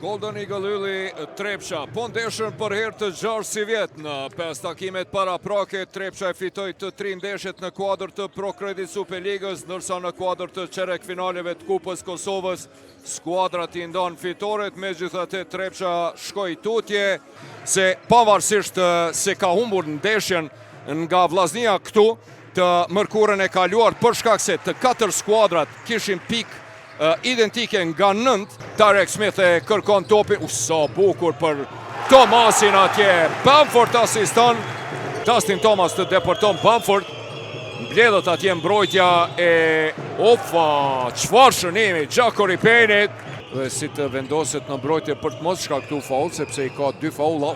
Golden Eagle Ylli Trepça, po ndeshën për herë të gjarë si vjetë në 5 takimet para prake. Trepça e fitoi të 3 ndeshjet në kuadër të Pro Credit Superligës, ndërsa në kuadër të qerek finaleve të Kupës Kosovës skuadrat i ndan fitoret. Megjithatë Trepça shkoi tutje se pavarësisht se ka humbur ndeshjen nga vllaznia këtu të mërkurën e kaluar për shkak se të 4 skuadrat kishin pikë identike nga 9. Tarek Smith e kërkon topin. Sa bukur për Thomasin atje. Bamford asiston. Dustin Thomas të deporton Bamford. Mbledhet atje mbrojtja e çfarë shënimi Gjako Ripenit. Dhe si të vendoset në mbrojtje për të mos shkaktuar faul, sepse i ka 2 faulla.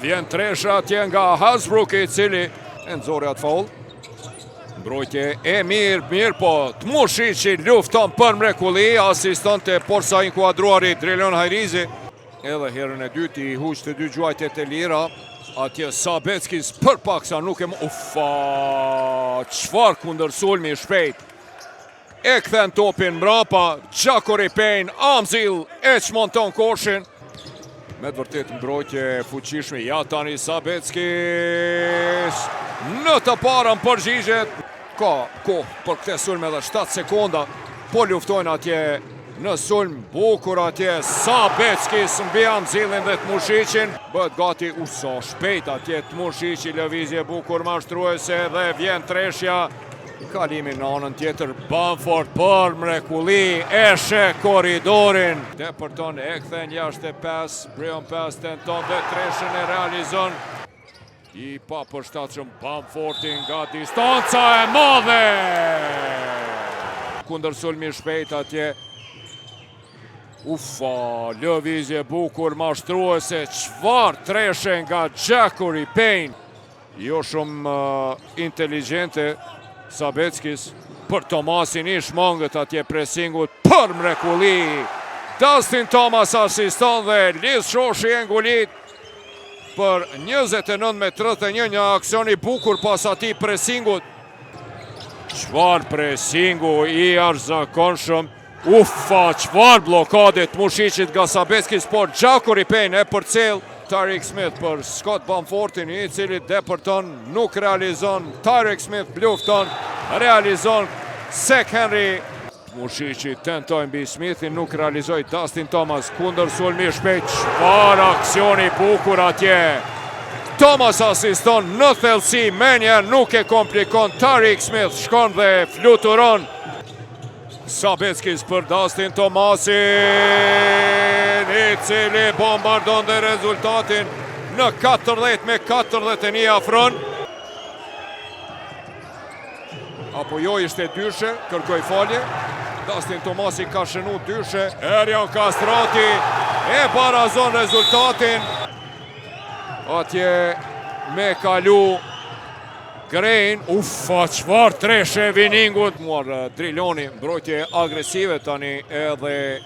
Vjen tresha atje nga Hasbrook, i cili e nxori atë faul. Mbrojtje e mirë, po Tmushici lufton për mrekulli, asistante por sa inkuadruari Drelion Hajrizi. Edhe herën e dytë i huq të 2 gjuajtjet e lira. Atje Sabeckis për paksa nuk e çfarë kundërsulmi i shpejt. E kthen topin mbrapa, Gjako Ripen, Amzil e çmonton koshin. Me të vërtet mbrojtje fuqishme, ja tani Sabeckis në të parën përgjigjet. Ka kohë për këte sulme edhe 7 sekonda, po luftojnë atje në sulm, bukur atje Sabeckis mbi Amzilin dhe Tmushicin. Bëhet gati, sa shpejt atje Tmushici, lëvizje bukur mashtruese dhe vjen treshja. Kalimi në anën tjetër, Bamford për mrekulli, eshe korridorin. Deporton e kthen jashtë e pas, Brion pas tenton dhe treshën e realizon. I pa përshtatshëm Bamfordi nga distanca e madhe. Kundër sulmi shpejt atje. Lëvizje bukur mashtruese, çfarë treshe nga Gjako Ripen. Jo shumë inteligjente Sabeckis për Thomasin, i shmangët atje presingut për mrekulli. Dustin Thomas asiston dhe Liz Shoshi e ngulit për 29-31, një aksion i bukur pas atij presingut. Çfarë presingu i arzakonshëm. Çfarë blokade Tmushicit nga Sabeckis, por Gjako Ripen e përcjell. Tarek Smith për Scott Bamfordin, i cili deporton, nuk realizon. Tarek Smith lufton, realizon. Sek Henry. Tmushici tentoi mbi Smithin, nuk realizoi. Dustin Thomas kundër sulmi shpejt. Çfarë aksioni bukur atje. Thomas asiston në thellësi, menja nuk e komplikon. Tarek Smith shkon dhe fluturon. Sabeckis për Dustin Thomasin, i cili bombardon dhe rezultatin në 14-41 afron. Apo jo, ishte dyshe, kërkoj falje. Dustin Thomasi ka shënu dyshe. Erjan Kastrati e barazon rezultatin. Atje me kalu Grejn, çfarë treshe viningut. Muar Drilioni, mbrojtje agresive tani edhe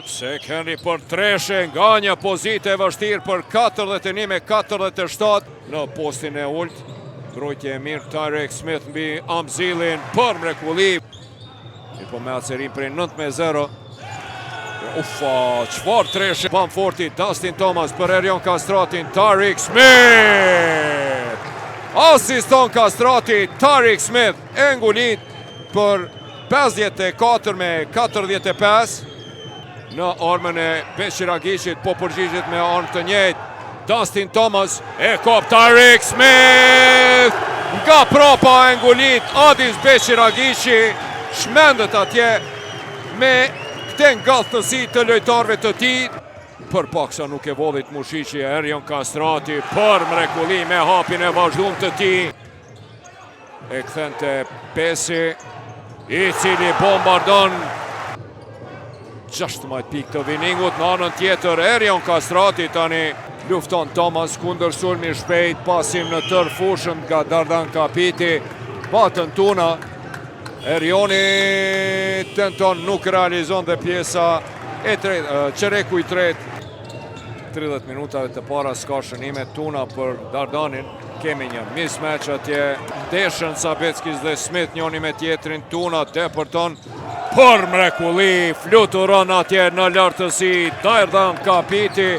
Sek Henry për treshe nga një pozitë e vështirë për 41-47 në postin e ult. Mbrojtje e mirë Tarek Smith mbi Amzilin për mrekulli. I po me atëserim prej 9-0. Çfarë treshe. Bamfordi, Dustin Thomas për Erjon Kastratin, Tarek Smith. Asiston Kastrati, Tarek Smith e ngulit për 54-45 në armën e Beqiragishit, po përgjigjet me armë të njëjtë. Dustin Thomas e kop Tarek Smith nga prapa e ngulit. Adis Beqiragishi shmendet atje me këte ngallëtësi të lojtarëve të tij. Për paksa nuk e vodhit Tmushici, Erjon Kastrati për mrekulli me hapin e vazhdum të tij. E kthen te Pesi, i cili bombardon. 16 pikë të viningut në anën tjetër. Erjon Kastrati tani lufton Thomas kundër sulmi shpejt, pasim në tër fushën nga Dardan Kapiti. Patën tuna. Erjoni tenton, nuk realizon dhe pjesa e tretë, qereku i tretë. 30 minutave të para s'ka shënime tuna për Dardanin. Kemi një mismatch atje. Ndeshën Sabeckis dhe Smith njoni me tjetrin. Tuna deporton për mrekulli, fluturon atje në lartësi, Dardan Kapiti,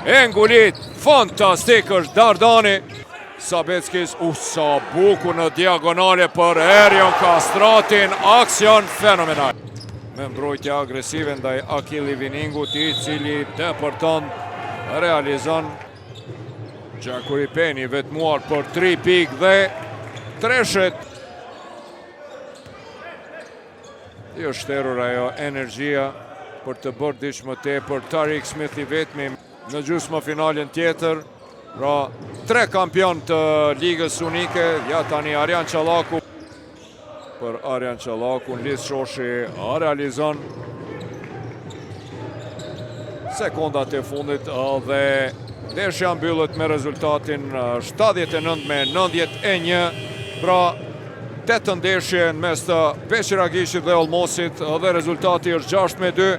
e ngulit, fantastik është Dardani. Sabeckis, sa buku në diagonale për Erion Kastratin, aksion fenomenal. Me mbrojtje agresive ndaj Akili Viningut, i cili depërton, realizon Gjakuri Peni vetmuar për 3 pik dhe treshet. Jo shterur ajo energjia për të bërë diç më tepër. Tariq Smith i vetmi në gjysmë finalen tjetër. Pra 3 kampion të ligës unike, ja tani Arjan Qallaku. Për Arjan Qallaku, Lis Shoshi realizon sekondat e fundit dhe ndeshja mbyllet me rezultatin 79-91. Pra 8 ndeshje në mes të Beqir Agishit dhe Olmosit dhe rezultati është 6-2.